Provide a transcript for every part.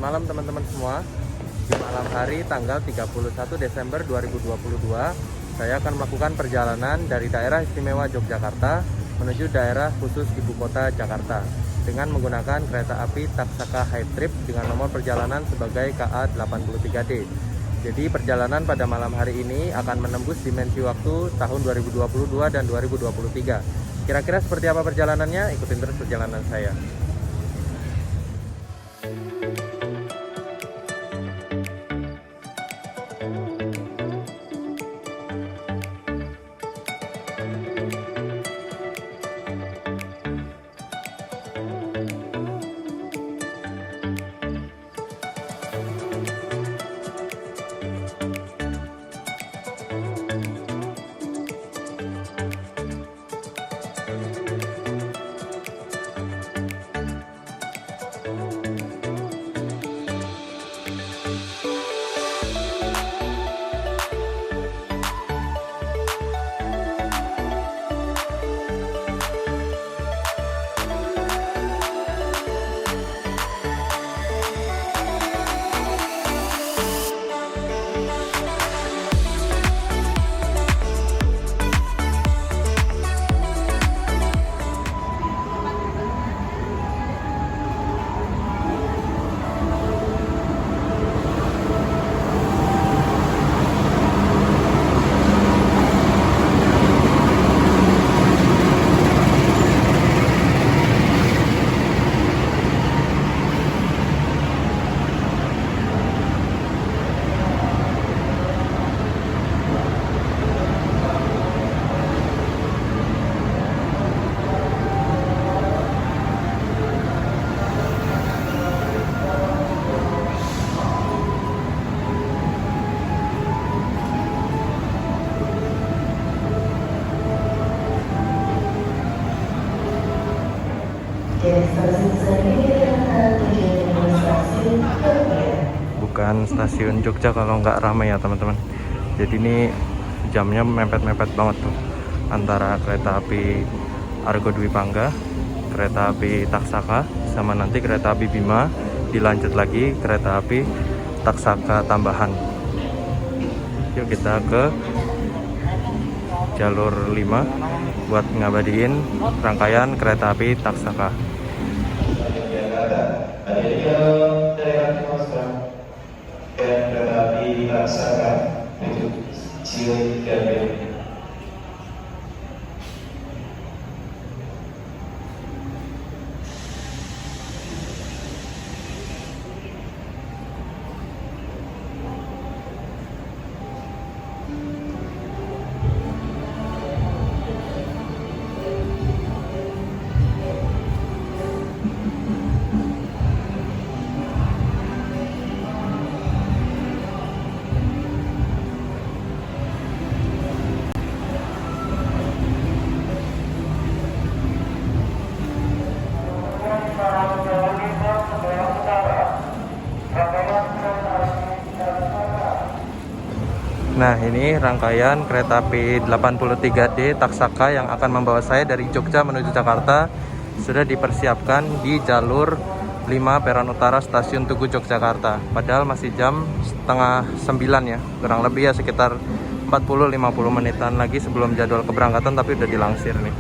malam teman-teman semua. Di malam hari tanggal 31 Desember 2022, saya akan melakukan perjalanan dari daerah istimewa Yogyakarta menuju daerah khusus ibu kota Jakarta dengan menggunakan kereta api Taksaka Hype Trip dengan nomor perjalanan sebagai KA83D. Jadi perjalanan pada malam hari ini akan menembus dimensi waktu tahun 2022 dan 2023. Kira-kira seperti apa perjalanannya? Ikutin terus perjalanan saya. Bukan stasiun Jogja kalau nggak ramai ya teman-teman. Jadi ini jamnya mepet-mepet banget tuh antara kereta api Argo Dwi Pangga, kereta api Taksaka, sama nanti kereta api Bima, dilanjut lagi kereta api Taksaka tambahan. Yuk kita ke jalur 5 buat ngabadiin rangkaian kereta api Taksaka. Kereta api Taksaka untuk Cilengsi. Nah, ini rangkaian kereta api 83D Taksaka yang akan membawa saya dari Jogja menuju Jakarta sudah dipersiapkan di jalur 5 peron utara stasiun Tugu Yogyakarta. Padahal masih jam setengah 9 ya, kurang lebih ya sekitar 40-50 menitan lagi sebelum jadwal keberangkatan, tapi udah dilangsir nih.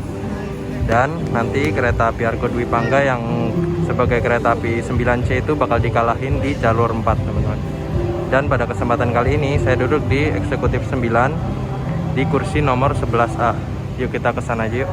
Dan nanti kereta api Argo Dwi Pangga yang sebagai kereta api 9C itu bakal dikalahin di jalur 4 teman-teman. Dan pada kesempatan kali ini saya duduk di eksekutif 9 di kursi nomor 11A. Yuk kita ke sana aja yuk.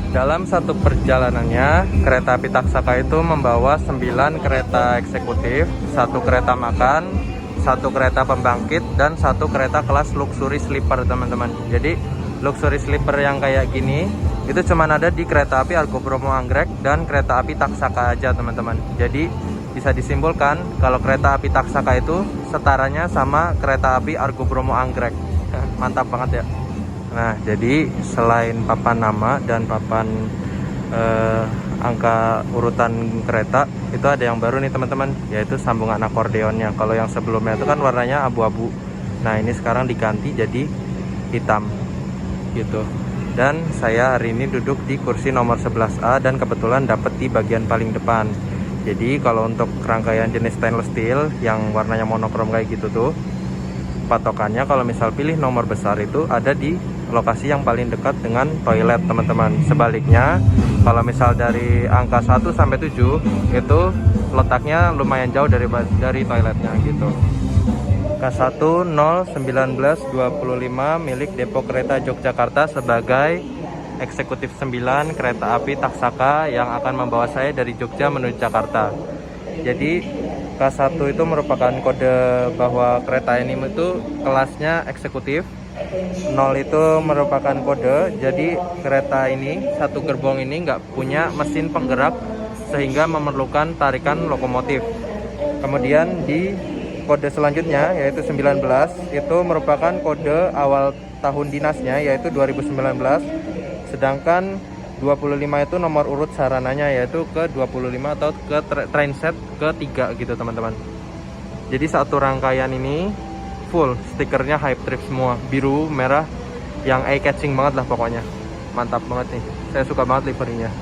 Dalam satu perjalanannya, kereta api Taksaka itu membawa 9 kereta eksekutif, 1 kereta makan, 1 kereta pembangkit, dan 1 kereta kelas luxury sleeper, teman-teman. Jadi luxury sleeper yang kayak gini itu cuma ada di kereta api Argo Bromo Anggrek dan kereta api Taksaka aja, teman-teman. Jadi bisa disimpulkan kalau kereta api Taksaka itu setaranya sama kereta api Argo Bromo Anggrek. Mantap banget ya. Nah, jadi selain papan nama dan papan angka urutan kereta, itu ada yang baru nih teman-teman, yaitu sambungan akordeonnya. Kalau yang sebelumnya itu kan warnanya abu-abu. Nah, ini sekarang diganti jadi hitam gitu. Dan saya hari ini duduk di kursi nomor 11A dan kebetulan dapet di bagian paling depan. Jadi kalau untuk rangkaian jenis stainless steel yang warnanya monokrom kayak gitu tuh, patokannya kalau misal pilih nomor besar itu ada di lokasi yang paling dekat dengan toilet, teman-teman. Sebaliknya kalau misal dari angka 1 sampai 7 itu letaknya lumayan jauh dari toiletnya gitu. K1 0 19 25 milik Depo Kereta Yogyakarta sebagai eksekutif 9 kereta api Taksaka yang akan membawa saya dari Jogja menuju Jakarta. Jadi K1 itu merupakan kode bahwa kereta ini itu kelasnya eksekutif. 0 itu merupakan kode, jadi kereta ini, satu gerbong ini nggak punya mesin penggerak sehingga memerlukan tarikan lokomotif. Kemudian di kode selanjutnya yaitu 19 itu merupakan kode awal tahun dinasnya yaitu 2019. Sedangkan 25 itu nomor urut sarananya yaitu ke 25 atau ke trainset ke-3 gitu, teman-teman. Jadi satu rangkaian ini full stikernya Hype Trip semua, biru merah, yang eye catching banget lah pokoknya. Mantap banget nih, saya suka banget liverinya.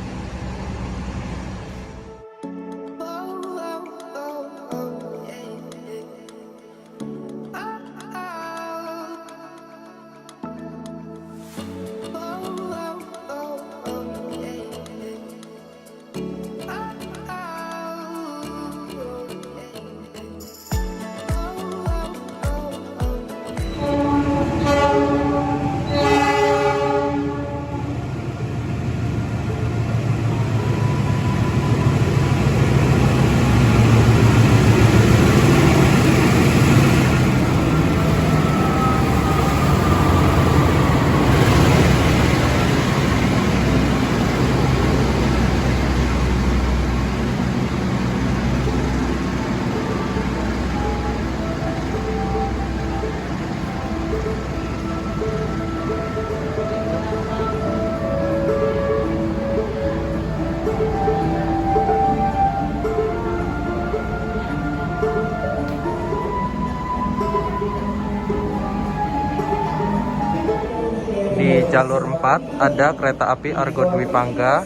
Di jalur 4 ada kereta api Argo Dwi Pangga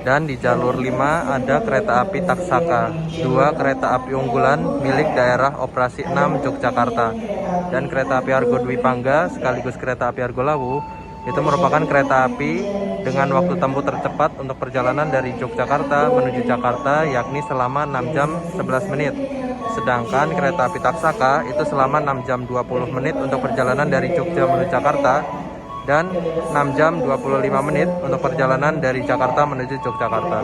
dan di jalur 5 ada kereta api Taksaka, 2 kereta api unggulan milik daerah operasi 6 Yogyakarta. Dan kereta api Argo Dwi Pangga sekaligus kereta api Argo Lawu itu merupakan kereta api dengan waktu tempuh tercepat untuk perjalanan dari Yogyakarta menuju Jakarta yakni selama 6 jam 11 menit. Sedangkan kereta api Taksaka itu selama 6 jam 20 menit untuk perjalanan dari Jogja menuju Jakarta dan 6 jam 25 menit untuk perjalanan dari Jakarta menuju Yogyakarta.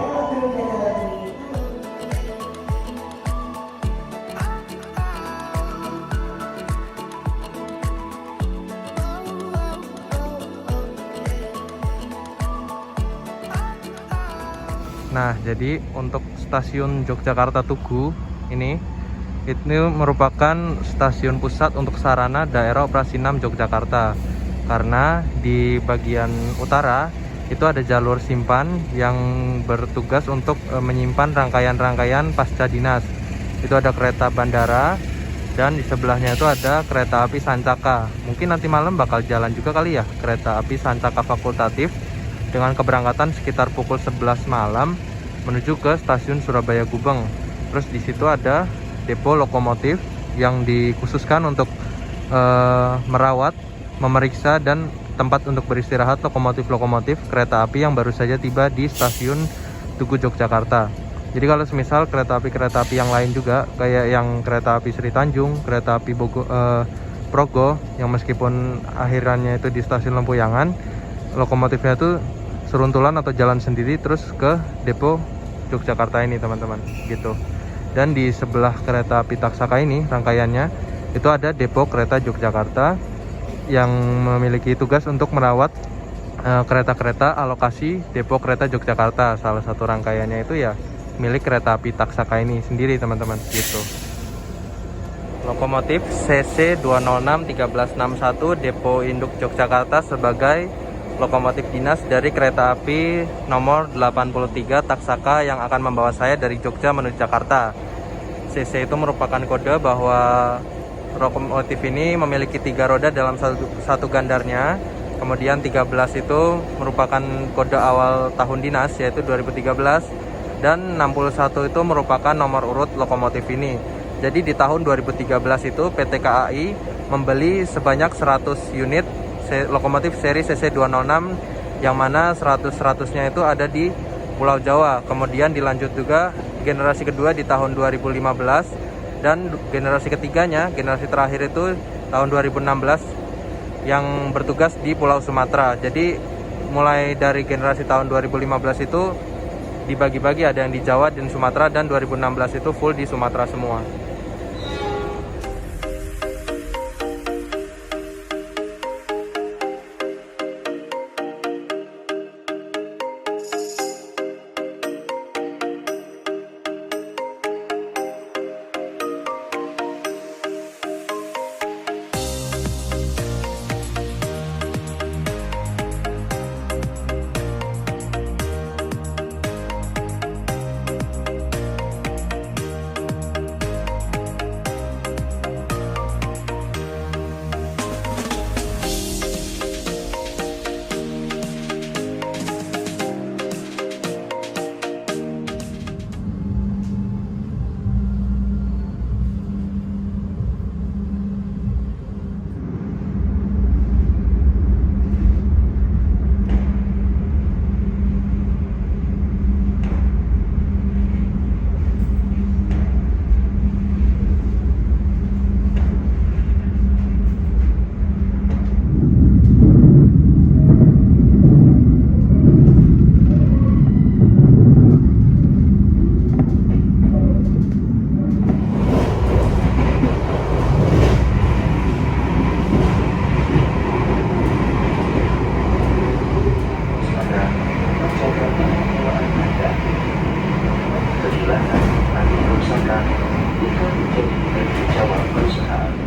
Nah, jadi untuk stasiun Yogyakarta Tugu ini merupakan stasiun pusat untuk sarana daerah operasi 6 Yogyakarta. Karena di bagian utara itu ada jalur simpan yang bertugas untuk menyimpan rangkaian-rangkaian pasca dinas. Itu ada kereta bandara dan di sebelahnya itu ada kereta api Sancaka. Mungkin nanti malam bakal jalan juga kali ya kereta api Sancaka fakultatif dengan keberangkatan sekitar pukul 11 malam menuju ke stasiun Surabaya Gubeng. Terus di situ ada depo lokomotif yang dikhususkan untuk merawat, memeriksa dan tempat untuk beristirahat lokomotif-lokomotif kereta api yang baru saja tiba di stasiun Tugu Yogyakarta. Jadi kalau semisal kereta api yang lain juga kayak yang kereta api Sri Tanjung, kereta api Progo yang meskipun akhirannya itu di stasiun Lempuyangan, lokomotifnya itu seruntulan atau jalan sendiri terus ke depo Yogyakarta ini teman-teman gitu. Dan di sebelah kereta api Taksaka ini rangkaiannya itu ada depo kereta Yogyakarta yang memiliki tugas untuk merawat kereta-kereta alokasi depo kereta Yogyakarta. Salah satu rangkaiannya itu ya milik kereta api Taksaka ini sendiri teman-teman gitu. Lokomotif CC 206 1361 Depo Induk Yogyakarta sebagai lokomotif dinas dari kereta api nomor 83 Taksaka yang akan membawa saya dari Jogja menuju Jakarta. CC itu merupakan kode bahwa lokomotif ini memiliki 3 roda dalam satu gandarnya. Kemudian 13 itu merupakan kode awal tahun dinas yaitu 2013, dan 61 itu merupakan nomor urut lokomotif ini. Jadi di tahun 2013 itu PT KAI membeli sebanyak 100 unit lokomotif seri CC 206 yang mana 100-100-nya itu ada di Pulau Jawa. Kemudian dilanjut juga generasi kedua di tahun 2015, dan generasi ketiganya, generasi terakhir itu tahun 2016 yang bertugas di Pulau Sumatera. Jadi mulai dari generasi tahun 2015 itu dibagi-bagi, ada yang di Jawa dan Sumatera, dan 2016 itu full di Sumatera semua.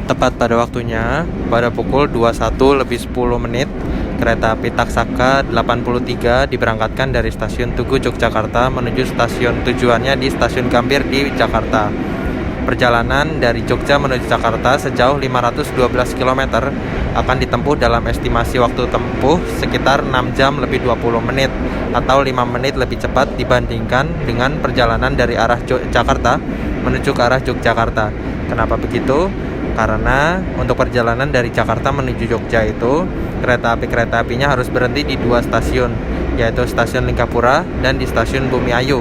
Tepat pada waktunya, pada pukul 21:10 kereta api Taksaka 83 diberangkatkan dari stasiun Tugu Yogyakarta menuju stasiun tujuannya di stasiun Gambir di Jakarta. Perjalanan dari Jogja menuju Jakarta sejauh 512 km akan ditempuh dalam estimasi waktu tempuh sekitar 6 jam lebih 20 menit atau 5 menit lebih cepat dibandingkan dengan perjalanan dari arah Jakarta menuju ke arah Yogyakarta. Kenapa begitu? Karena untuk perjalanan dari Jakarta menuju Jogja itu kereta apinya harus berhenti di 2 stasiun, yaitu stasiun Lingkapura dan di stasiun Bumiayu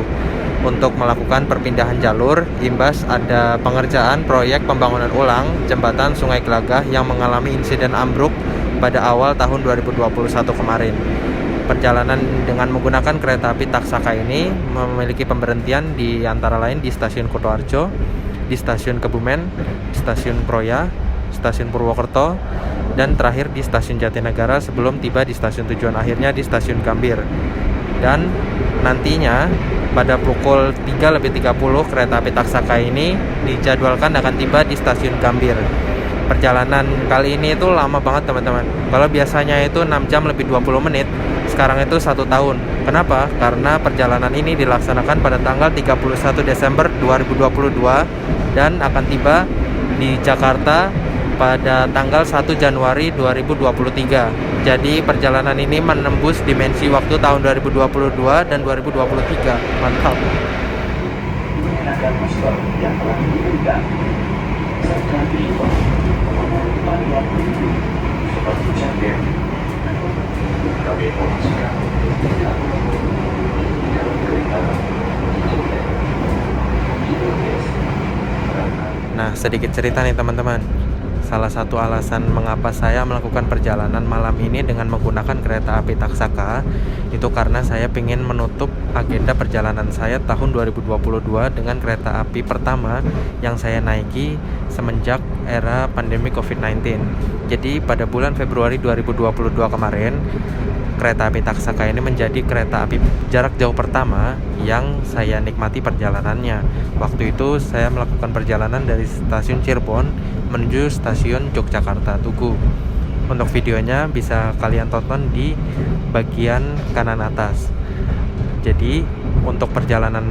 untuk melakukan perpindahan jalur imbas ada pengerjaan proyek pembangunan ulang jembatan Sungai Gelagah yang mengalami insiden ambruk pada awal tahun 2021 kemarin. Perjalanan dengan menggunakan kereta api Taksaka ini memiliki pemberhentian di antara lain di stasiun Kutoarjo, di stasiun Kebumen, stasiun Proya, stasiun Purwokerto, dan terakhir di stasiun Jatinegara sebelum tiba di stasiun tujuan akhirnya di stasiun Gambir. Dan nantinya pada pukul 3:30 kereta api Taksaka ini dijadwalkan akan tiba di stasiun Gambir. Perjalanan kali ini itu lama banget teman-teman. Kalau biasanya itu 6 jam lebih 20 menit, sekarang itu 1 tahun. Kenapa? Karena perjalanan ini dilaksanakan pada tanggal 31 Desember 2022 dan akan tiba di Jakarta pada tanggal 1 Januari 2023. Jadi perjalanan ini menembus dimensi waktu tahun 2022 dan 2023. Mantap. Nah, sedikit cerita nih teman-teman. salah satu alasan mengapa saya melakukan perjalanan malam ini dengan menggunakan kereta api Taksaka itu karena saya ingin menutup agenda perjalanan saya tahun 2022 dengan kereta api pertama yang saya naiki semenjak era pandemi COVID-19. Jadi pada bulan Februari 2022 kemarin, kereta api Taksaka ini menjadi kereta api jarak jauh pertama yang saya nikmati perjalanannya. Waktu itu saya melakukan perjalanan dari stasiun Cirebon menuju stasiun Yogyakarta Tugu. Untuk videonya bisa kalian tonton di bagian kanan atas. Jadi untuk perjalanan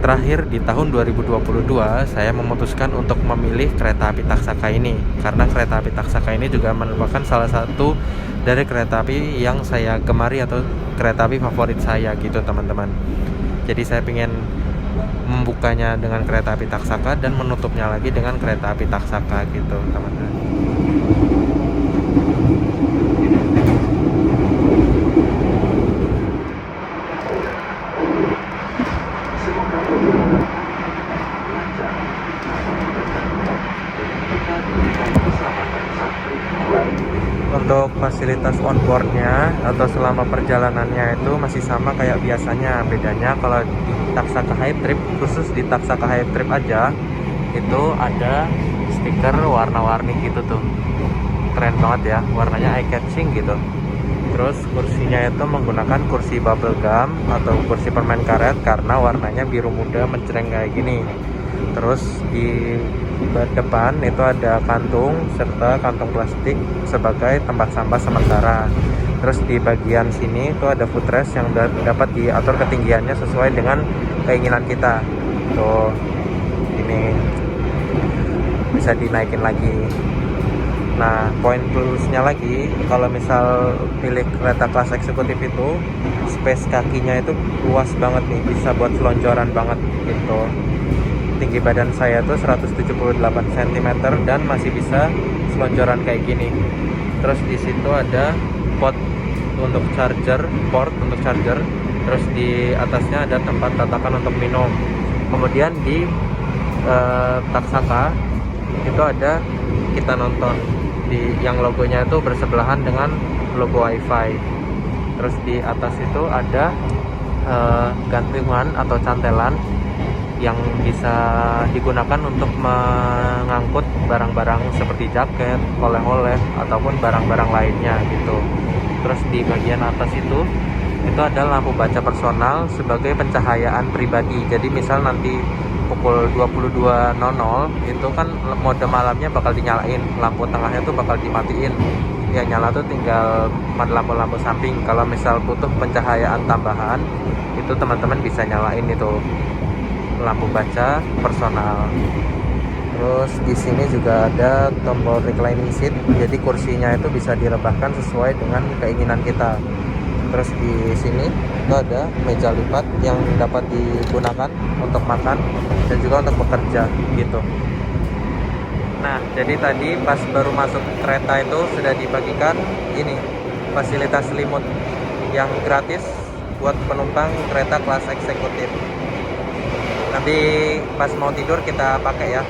terakhir di tahun 2022 saya memutuskan untuk memilih kereta api Taksaka ini karena kereta api Taksaka ini juga merupakan salah satu dari kereta api yang saya gemari atau kereta api favorit saya gitu teman-teman. Jadi saya ingin membukanya dengan kereta api Taksaka dan menutupnya lagi dengan kereta api Taksaka gitu teman-teman. Untuk fasilitas onboardnya atau selama perjalanannya itu masih sama kayak biasanya. Bedanya kalau di Taksaka Hype Trip, khusus di Taksaka Hype Trip aja itu ada stiker warna-warni gitu tuh, keren banget ya, warnanya eye catching gitu. Terus kursinya itu menggunakan kursi bubble gum atau kursi permen karet karena warnanya biru muda mencereng kayak gini. Terus di depan itu ada kantung serta kantung plastik sebagai tempat sampah sementara. Terus di bagian sini itu ada footrest yang dapat diatur ketinggiannya sesuai dengan keinginan kita. Tuh, ini bisa dinaikin lagi. Nah, poin plusnya lagi, kalau misal pilih kereta kelas eksekutif itu space kakinya itu luas banget nih, bisa buat selonjoran banget gitu. Tinggi badan saya tuh 178 cm dan masih bisa selonjoran kayak gini. Terus di situ ada port untuk charger. Terus di atasnya ada tempat tatakan untuk minum. Kemudian di Taksaka itu ada kita nonton yang logonya itu bersebelahan dengan logo WiFi. Terus di atas itu ada gantungan atau cantelan yang bisa digunakan untuk mengangkut barang-barang seperti jaket, oleh-oleh, ataupun barang-barang lainnya gitu. Terus di bagian atas itu ada lampu baca personal sebagai pencahayaan pribadi. Jadi misal nanti pukul 22.00 itu kan mode malamnya bakal dinyalain, lampu tengahnya tuh bakal dimatiin. Yang nyala tuh tinggal lampu-lampu samping. Kalau misal butuh pencahayaan tambahan, itu teman-teman bisa nyalain itu lampu baca personal. Terus di sini juga ada tombol reclining seat, jadi kursinya itu bisa direbahkan sesuai dengan keinginan kita. Terus di sini itu ada meja lipat yang dapat digunakan untuk makan dan juga untuk bekerja gitu. Nah, jadi tadi pas baru masuk kereta itu sudah dibagikan ini fasilitas selimut yang gratis buat penumpang kereta kelas eksekutif. Nanti pas mau tidur kita pakai ya.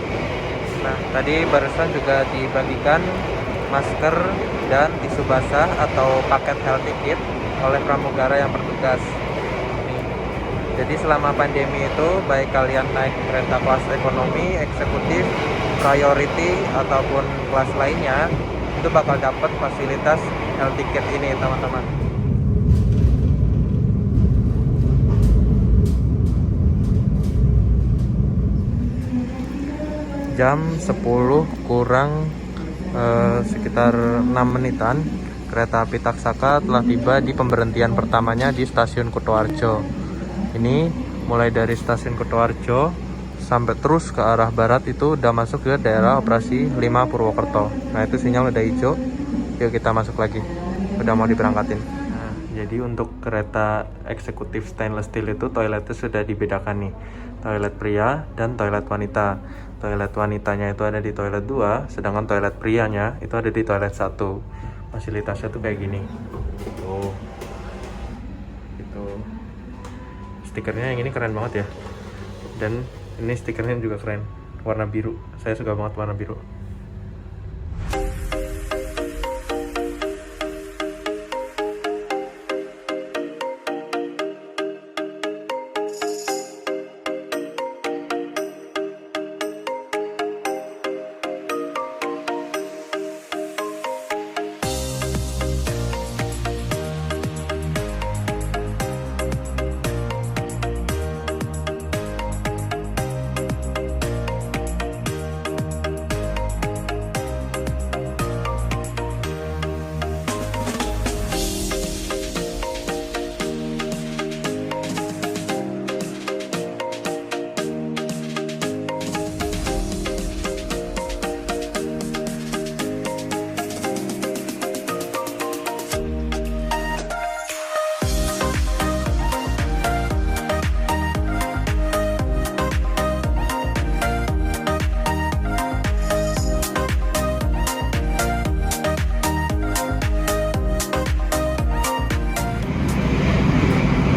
Nah, tadi barusan juga dibagikan masker dan tisu basah atau paket healthy kit oleh pramugara yang bertugas. Nih. Jadi selama pandemi itu baik kalian naik kereta kelas ekonomi, eksekutif, priority ataupun kelas lainnya itu bakal dapat fasilitas healthy kit ini teman-teman. Jam 10 kurang sekitar 6 menitan kereta api Taksaka telah tiba di pemberhentian pertamanya di stasiun Kutoarjo. Ini mulai dari stasiun Kutoarjo sampai terus ke arah barat itu udah masuk ke daerah operasi 5 Purwokerto. Nah, itu sinyal udah hijau. Yuk kita masuk lagi, udah mau diberangkatin. Nah, jadi untuk kereta eksekutif stainless steel itu toiletnya sudah dibedakan nih, toilet pria dan toilet wanita. Toilet wanitanya itu ada di toilet 2, sedangkan toilet prianya itu ada di toilet 1. Fasilitasnya tuh kayak gini. Tuh. Gitu. Stikernya yang ini keren banget ya. Dan ini stikernya juga keren, warna biru. Saya suka banget warna biru.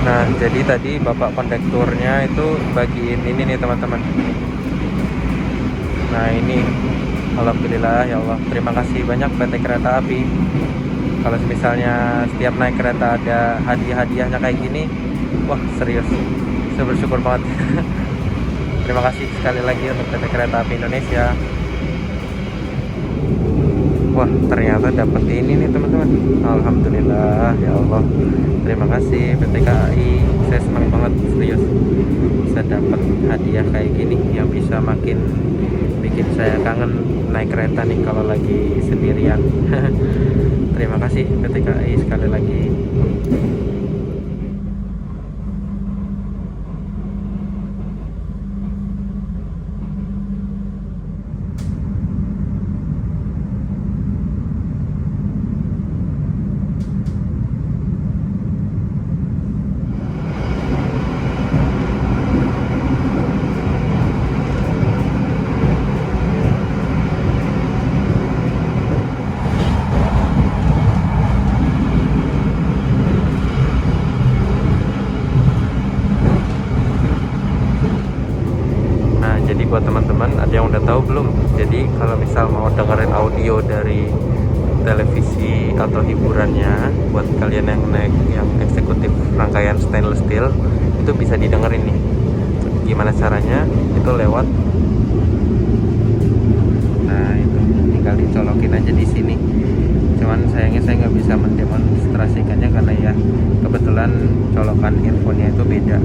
Nah, jadi tadi bapak kondekturnya itu bagiin ini nih teman-teman. Nah, ini alhamdulillah ya Allah. Terima kasih banyak PT Kereta Api. Kalau misalnya setiap naik kereta ada hadiah-hadiahnya kayak gini, wah serius, saya bersyukur banget. Terima kasih sekali lagi untuk PT Kereta Api Indonesia. Wah, ternyata dapat ini nih teman-teman. Alhamdulillah ya Allah. Terima kasih PT KAI. Saya senang banget serius bisa dapat hadiah kayak gini yang bisa makin bikin saya kangen naik kereta nih kalau lagi sendirian. Terima kasih PT KAI sekali lagi. Jadi buat teman-teman, ada yang udah tahu belum? Jadi kalau misal mau dengerin audio dari televisi atau hiburannya, buat kalian yang naik yang eksekutif rangkaian stainless steel, itu bisa didengerin nih. Gimana caranya? Itu lewat, nah itu tinggal dicolokin aja di sini. Cuman sayangnya saya nggak bisa mendemonstrasikannya karena ya kebetulan colokan earphone-nya itu beda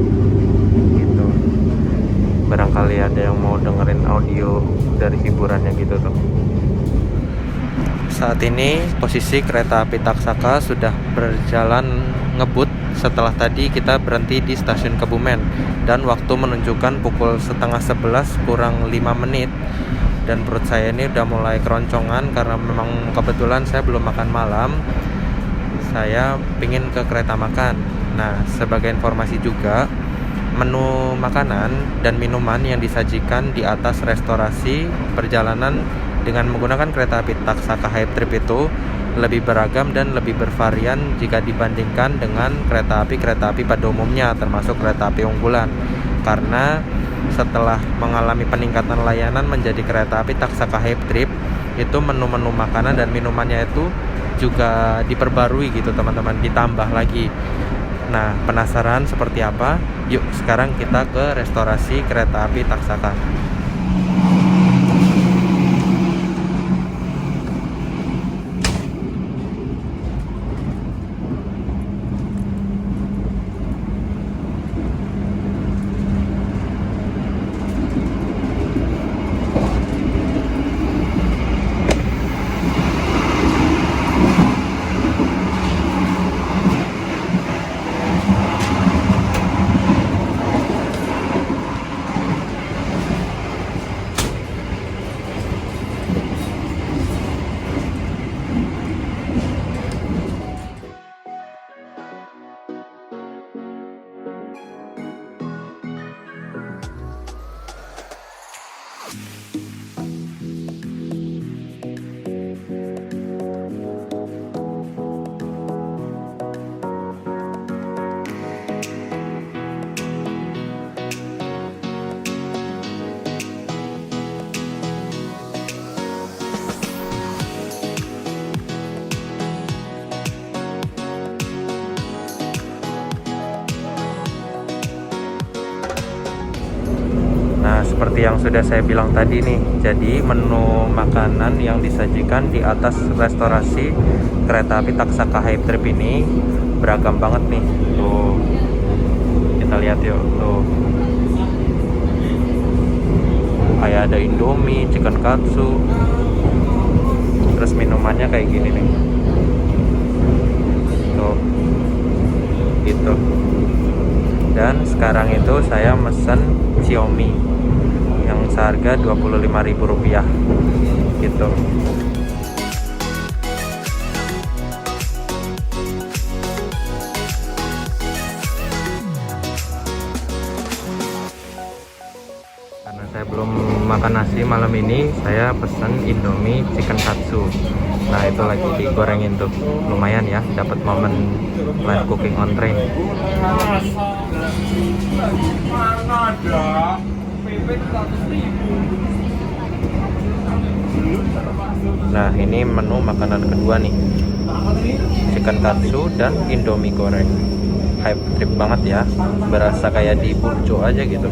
gitu. Barangkali ada yang mau dengerin audio dari hiburannya gitu tuh. Saat ini posisi kereta api Taksaka sudah berjalan ngebut setelah tadi kita berhenti di stasiun Kebumen dan waktu menunjukkan pukul 10:30 kurang 5 menit dan perut saya ini udah mulai keroncongan karena memang kebetulan saya belum makan malam. Saya pingin ke kereta makan. Nah, sebagai informasi juga, menu makanan dan minuman yang disajikan di atas restorasi perjalanan dengan menggunakan kereta api Taksaka Hype Trip itu lebih beragam dan lebih bervarian jika dibandingkan dengan kereta api pada umumnya, termasuk kereta api unggulan. Karena setelah mengalami peningkatan layanan menjadi kereta api Taksaka Hype Trip, itu menu-menu makanan dan minumannya itu juga diperbarui gitu teman-teman, ditambah lagi. Nah, penasaran seperti apa? Yuk sekarang kita ke restorasi kereta api Taksaka. Nah, seperti yang sudah saya bilang tadi nih, jadi menu makanan yang disajikan di atas restorasi kereta api Taksaka Hype Trip ini beragam banget nih. Tuh, kita lihat yuk, tuh. Kayak ada Indomie, chicken katsu, terus minumannya kayak gini nih. Tuh, gitu. Dan sekarang itu saya mesen Xiaomi yang seharga Rp25.000 gitu. Karena saya belum makan nasi malam ini saya pesen Indomie chicken katsu. Nah itu lagi digorengin tuh, lumayan ya, dapat momen live cooking on train. Nah ini menu makanan kedua nih, chicken katsu dan Indomie goreng. Hype trip banget ya, berasa kayak di burjo aja gitu.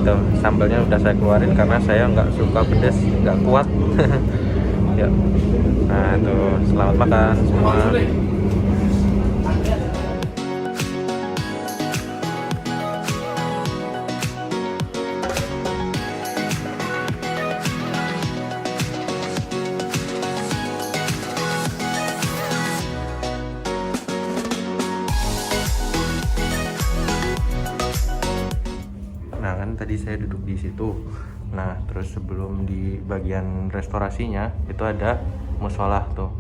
Tuh, sambalnya udah saya keluarin karena saya nggak suka pedas, nggak kuat. Ya. Nah tuh, selamat makan semua. Nah kan tadi saya duduk di situ. Nah terus sebelum di bagian restorasinya itu ada musola tuh.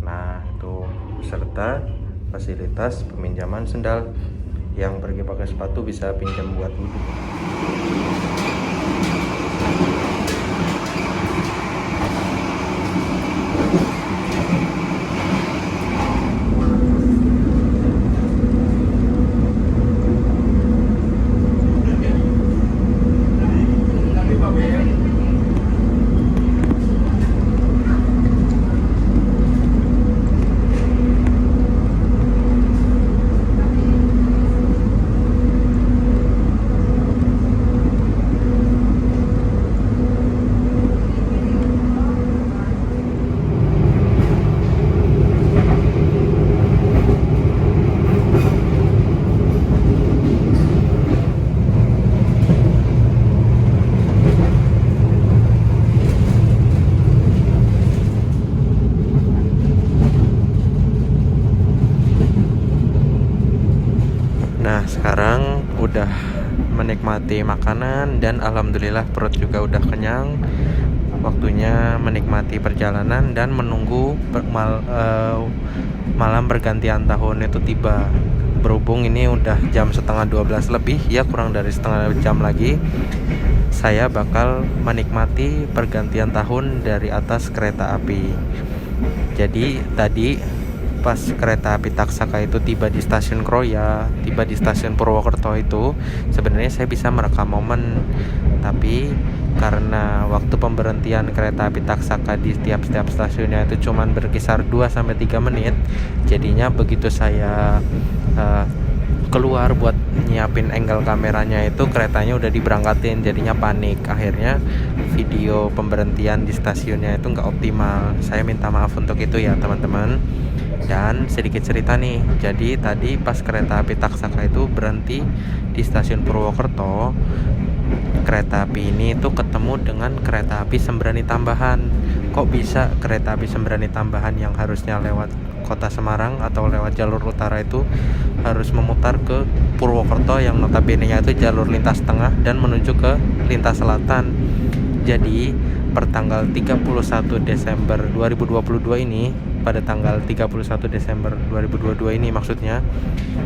Nah itu serta fasilitas peminjaman sendal. Yang pergi pakai sepatu bisa pinjam buat wudhu. Nah sekarang udah menikmati makanan dan alhamdulillah perut juga udah kenyang. Waktunya menikmati perjalanan dan menunggu malam pergantian tahun itu tiba. Berhubung ini udah jam setengah 12 lebih, ya kurang dari setengah jam lagi, saya bakal menikmati pergantian tahun dari atas kereta api. Jadi tadi pas kereta api Taksaka itu tiba di stasiun Kroya, tiba di stasiun Purwokerto itu, sebenarnya saya bisa merekam momen, tapi karena waktu pemberhentian kereta api Taksaka di setiap stasiunnya itu cuman berkisar 2-3 menit, jadinya begitu saya keluar buat nyiapin angle kameranya itu keretanya udah diberangkatin, jadinya panik. Akhirnya video pemberhentian di stasiunnya itu nggak optimal. Saya minta maaf untuk itu ya teman-teman. Dan sedikit cerita nih, jadi tadi pas kereta api Taksaka itu berhenti di stasiun Purwokerto, kereta api ini tuh ketemu dengan kereta api Sembrani tambahan. Kok bisa kereta api Sembrani tambahan yang harusnya lewat kota Semarang atau lewat jalur utara itu harus memutar ke Purwokerto yang notabene-nya itu jalur lintas tengah dan menuju ke lintas selatan. Jadi per tanggal 31 Desember 2022 ini, pada tanggal 31 Desember 2022 ini maksudnya,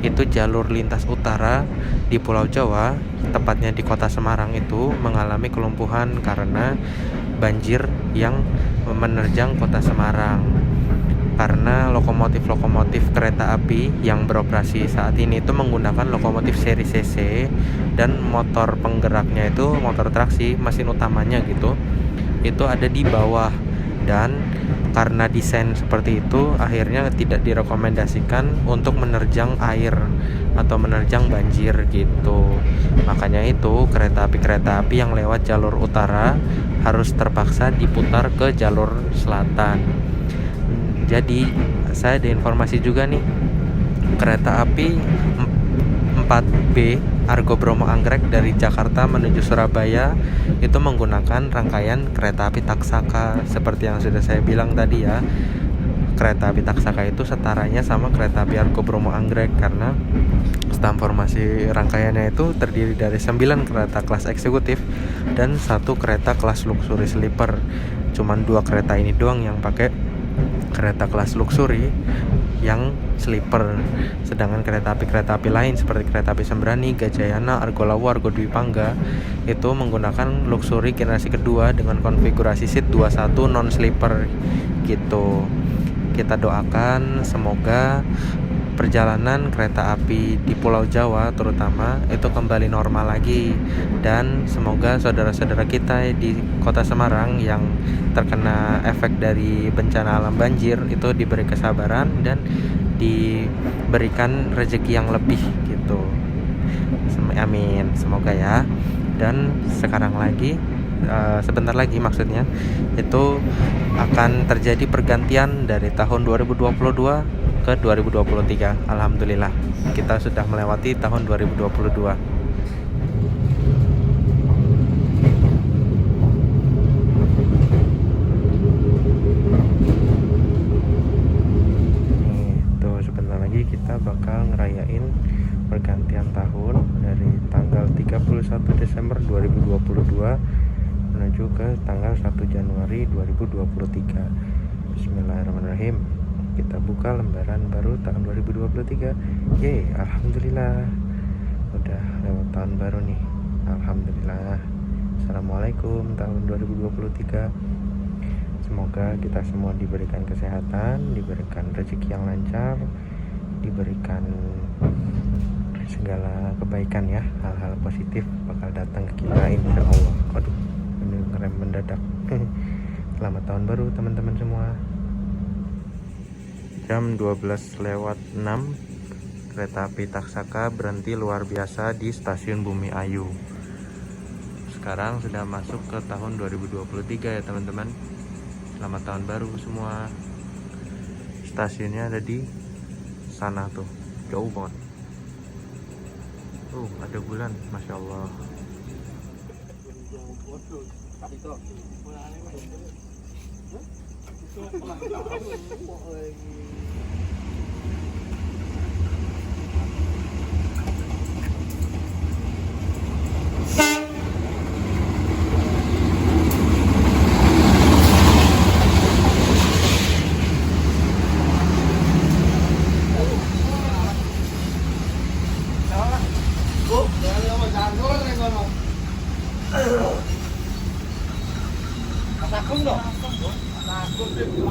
itu jalur lintas utara di Pulau Jawa, tepatnya di kota Semarang itu mengalami kelumpuhan karena banjir yang menerjang kota Semarang. Karena lokomotif kereta api yang beroperasi saat ini itu menggunakan lokomotif seri CC dan motor penggeraknya itu motor traksi, mesin utamanya gitu, itu ada di bawah. Dan karena desain seperti itu, akhirnya tidak direkomendasikan untuk menerjang air atau menerjang banjir gitu. Makanya itu kereta api yang lewat jalur utara harus terpaksa diputar ke jalur selatan. Jadi saya ada informasi juga nih, kereta api 4B Argo Bromo Anggrek dari Jakarta menuju Surabaya itu menggunakan rangkaian kereta api Taksaka. Seperti yang sudah saya bilang tadi ya, kereta api Taksaka itu setaranya sama kereta api Argo Bromo Anggrek karena stam formasi rangkaiannya itu terdiri dari 9 kereta kelas eksekutif dan 1 kereta kelas luxury sleeper. Cuman 2 kereta ini doang yang pakai kereta kelas luxury. yang sleeper. Sedangkan kereta api lain seperti kereta api Sembrani, Gajayana, Argo Lawu, Argo Dwi Pangga itu menggunakan luxury generasi kedua dengan konfigurasi seat 21 non sleeper gitu. Kita doakan semoga perjalanan kereta api di Pulau Jawa terutama itu kembali normal lagi, dan semoga saudara-saudara kita di Kota Semarang yang terkena efek dari bencana alam banjir itu diberi kesabaran dan diberikan rezeki yang lebih gitu. Amin, semoga ya. Dan sekarang lagi sebentar lagi maksudnya itu akan terjadi pergantian dari tahun 2022 ke 2023. Alhamdulillah kita sudah melewati tahun 2022. Tuh sebentar lagi kita bakal ngerayain pergantian tahun dari tanggal 31 Desember 2022 menuju ke tanggal 1 Januari 2023. Bismillahirrahmanirrahim. Kita buka lembaran baru tahun 2023. Yeay, alhamdulillah udah lewat tahun baru nih. Alhamdulillah. Assalamualaikum tahun 2023. Semoga kita semua diberikan kesehatan, diberikan rezeki yang lancar, diberikan segala kebaikan ya. Hal-hal positif bakal datang ke kita insya Allah. Aduh, ini ngerem mendadak. Selamat tahun baru teman-teman semua. Jam 12:06 kereta api Taksaka berhenti luar biasa di stasiun Bumi Ayu. Sekarang sudah masuk ke tahun 2023 ya teman-teman. Selamat tahun baru semua. Stasiunnya ada di sana tuh, jauh banget. Ada bulan, Masya Allah.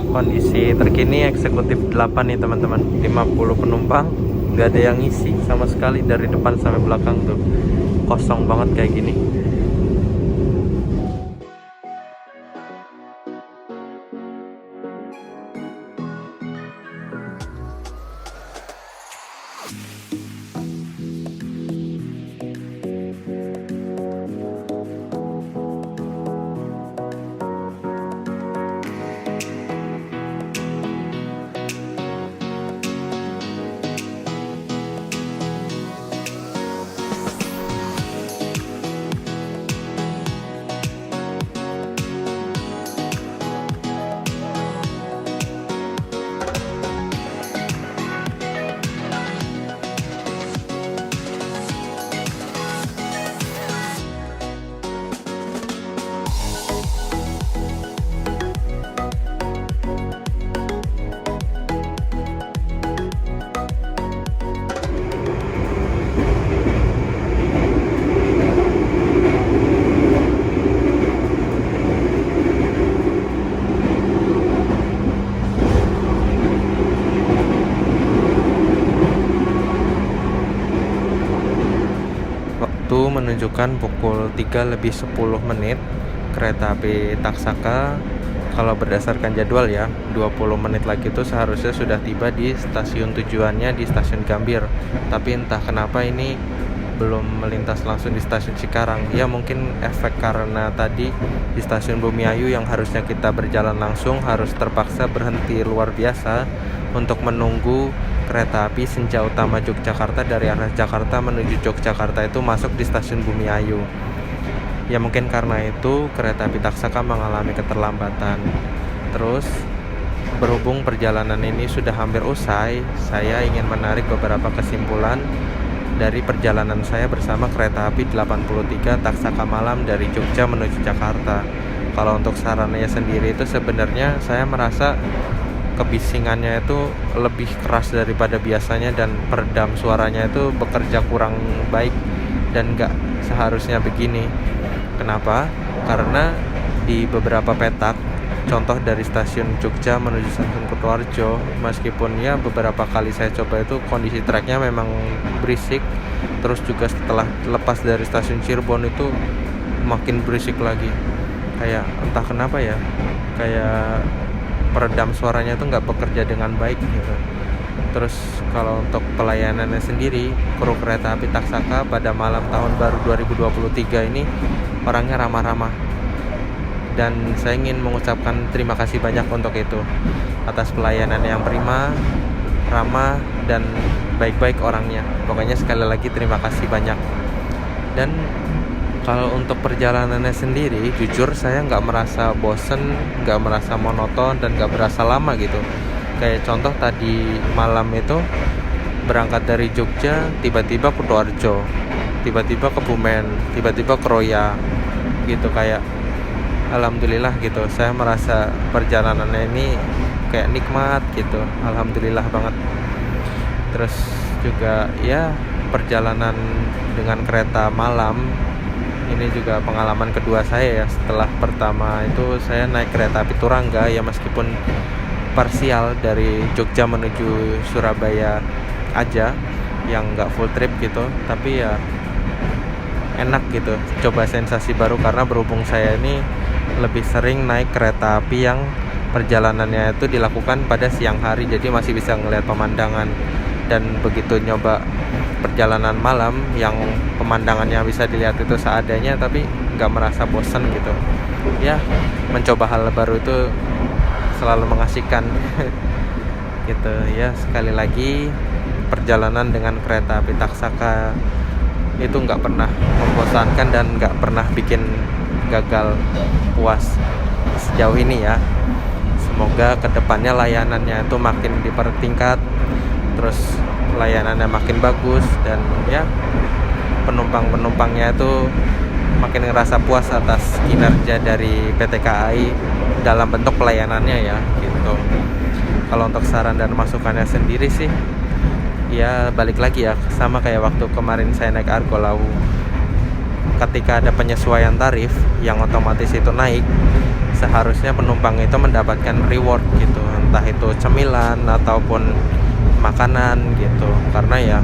Kondisi terkini eksekutif 8 nih teman-teman, 50 penumpang, nggak ada yang ngisi sama sekali dari depan sampai belakang tuh, kosong banget kayak gini. Waktu menunjukkan pukul 3:10 kereta api Taksaka. Kalau berdasarkan jadwal ya, 20 menit lagi itu seharusnya sudah tiba di stasiun tujuannya di stasiun Gambir. Tapi entah kenapa ini belum melintas langsung di stasiun Cikarang. Ya mungkin efek karena tadi di stasiun Bumi Ayu yang harusnya kita berjalan langsung harus terpaksa berhenti luar biasa untuk menunggu kereta api Senja Utama Yogyakarta dari arah Jakarta menuju Yogyakarta itu masuk di stasiun Bumi Ayu. Ya mungkin karena itu kereta api Taksaka mengalami keterlambatan. Terus berhubung perjalanan ini sudah hampir usai, saya ingin menarik beberapa kesimpulan dari perjalanan saya bersama kereta api 83 Taksaka Malam dari Jogja menuju Jakarta. Kalau untuk sarananya sendiri itu sebenarnya saya merasa kebisingannya itu lebih keras daripada biasanya, dan peredam suaranya itu bekerja kurang baik dan nggak seharusnya begini. Kenapa? Karena di beberapa petak, contoh dari stasiun Jogja menuju stasiun Kutoarjo, meskipun ya beberapa kali saya coba itu kondisi treknya memang berisik, terus juga setelah lepas dari stasiun Cirebon itu makin berisik lagi. Kayak entah kenapa ya, kayak peredam suaranya itu nggak bekerja dengan baik gitu. Terus kalau untuk pelayanannya sendiri, kru kereta api Taksaka pada malam tahun baru 2023 ini orangnya ramah-ramah, dan saya ingin mengucapkan terima kasih banyak untuk itu, atas pelayanan yang prima, ramah, dan baik-baik orangnya. Pokoknya sekali lagi terima kasih banyak. Dan kalau untuk perjalanannya sendiri, jujur saya nggak merasa bosen, nggak merasa monoton, dan nggak berasa lama gitu. Kayak contoh tadi malam itu berangkat dari Jogja, tiba-tiba ke Kutoarjo, tiba-tiba ke Bumen, tiba-tiba ke Roya gitu. Kayak alhamdulillah gitu, saya merasa perjalanannya ini kayak nikmat gitu, alhamdulillah banget. Terus juga ya perjalanan dengan kereta malam ini juga pengalaman kedua saya ya. Setelah pertama itu saya naik kereta api Turangga ya, meskipun parsial dari Jogja menuju Surabaya aja, yang nggak full trip gitu, tapi ya enak gitu, coba sensasi baru. Karena berhubung saya ini lebih sering naik kereta api yang perjalanannya itu dilakukan pada siang hari, jadi masih bisa ngelihat pemandangan. Dan begitu nyoba perjalanan malam yang pemandangannya bisa dilihat itu seadanya, tapi nggak merasa bosan gitu ya. Mencoba hal baru itu selalu mengasihkan gitu ya. Sekali lagi, perjalanan dengan kereta api Taksaka itu nggak pernah membosankan dan nggak pernah bikin gagal puas sejauh ini ya. Semoga kedepannya layanannya itu makin dipertingkat, terus layanannya makin bagus, dan ya penumpang-penumpangnya itu makin ngerasa puas atas kinerja dari PT KAI dalam bentuk pelayanannya ya gitu. Kalau untuk saran dan masukannya sendiri sih ya balik lagi ya, sama kayak waktu kemarin saya naik Argo Lawu. Ketika ada penyesuaian tarif yang otomatis itu naik, seharusnya penumpang itu mendapatkan reward gitu, entah itu cemilan ataupun makanan gitu. Karena ya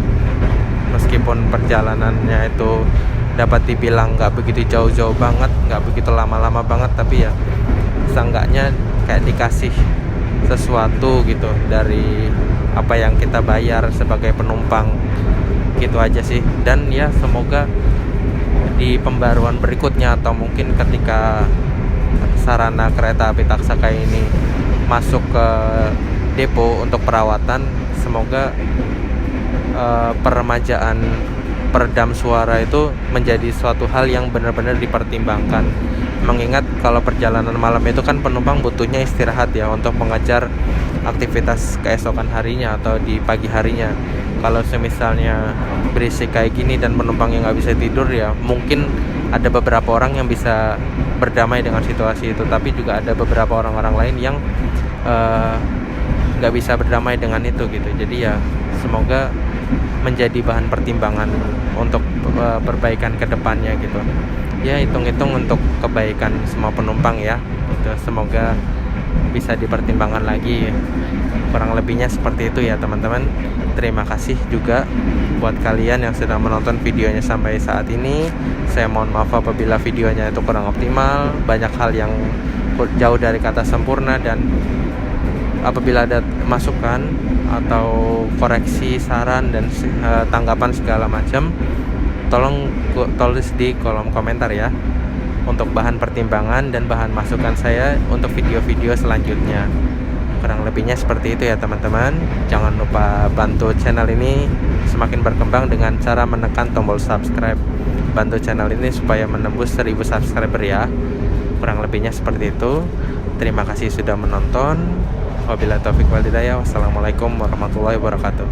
meskipun perjalanannya itu dapat dibilang nggak begitu jauh-jauh banget, nggak begitu lama-lama banget, tapi ya seenggaknya kayak dikasih sesuatu gitu dari apa yang kita bayar sebagai penumpang gitu aja sih. Dan ya semoga di pembaruan berikutnya, atau mungkin ketika sarana kereta api Taksaka ini masuk ke depo untuk perawatan, semoga peremajaan peredam suara itu menjadi suatu hal yang benar-benar dipertimbangkan. Mengingat kalau perjalanan malam itu kan penumpang butuhnya istirahat ya, untuk mengejar aktivitas keesokan harinya atau di pagi harinya. Kalau semisalnya berisik kayak gini dan penumpang yang nggak bisa tidur, ya mungkin ada beberapa orang yang bisa berdamai dengan situasi itu, tapi juga ada beberapa orang-orang lain yang nggak bisa berdamai dengan itu gitu. Jadi ya semoga menjadi bahan pertimbangan untuk perbaikan ke depannya gitu. Ya hitung-hitung untuk kebaikan semua penumpang ya gitu. Semoga bisa dipertimbangkan lagi. Kurang lebihnya seperti itu ya teman-teman. Terima kasih juga buat kalian yang sudah menonton videonya sampai saat ini. Saya mohon maaf apabila videonya itu kurang optimal, banyak hal yang jauh dari kata sempurna, dan apabila ada masukan atau koreksi, saran, dan tanggapan segala macam, tolong tulis di kolom komentar ya, untuk bahan pertimbangan dan bahan masukan saya untuk video-video selanjutnya. Kurang lebihnya seperti itu ya teman-teman. Jangan lupa bantu channel ini semakin berkembang dengan cara menekan tombol subscribe. Bantu channel ini supaya menembus 1000 subscriber ya. Kurang lebihnya seperti itu. Terima kasih sudah menonton. Wabillahi taufiq wal hidayah. Wassalamualaikum warahmatullahi wabarakatuh.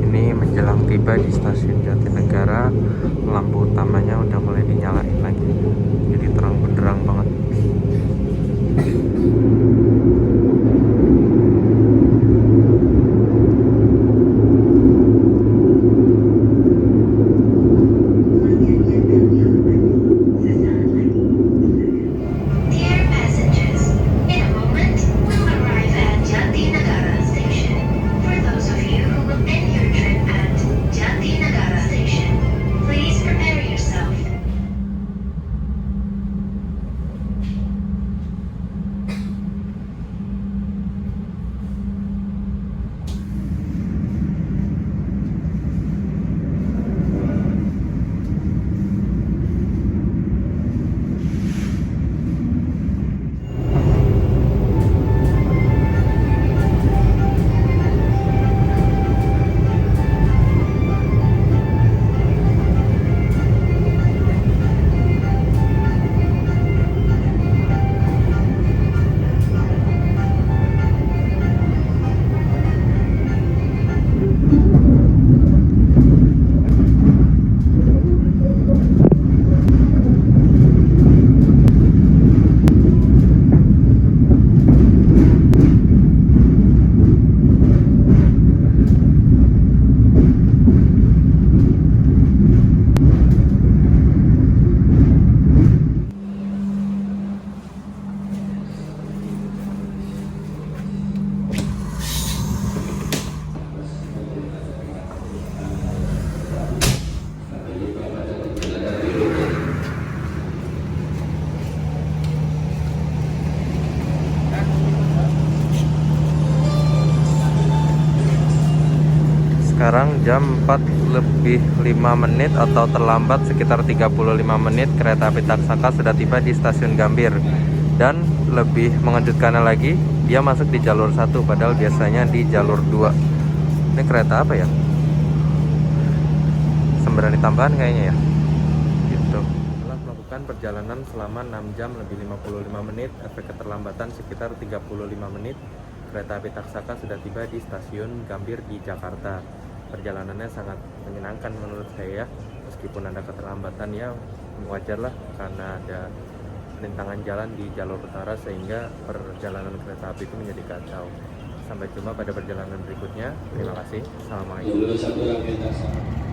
Ini menjelang tiba di stasiun Jatinegara, lampu utamanya udah mulai dinyalain lagi, jadi terang benderang banget. Sekarang jam 4 lebih 5 menit atau terlambat sekitar 35 menit kereta api Taksaka sudah tiba di stasiun Gambir. Dan lebih mengejutkannya lagi, dia masuk di jalur 1 padahal biasanya di jalur 2. Ini kereta apa ya? Sembrani tambahan kayaknya ya. Gitu. Setelah melakukan perjalanan selama 6 jam lebih 55 menit, efek keterlambatan sekitar 35 menit, kereta api Taksaka sudah tiba di stasiun Gambir di Jakarta. Perjalanannya sangat menyenangkan menurut saya, meskipun ada keterlambatan ya wajarlah karena ada rintangan jalan di jalur utara sehingga perjalanan kereta api itu menjadi kacau. Sampai jumpa pada perjalanan berikutnya. Terima kasih. Assalamualaikum.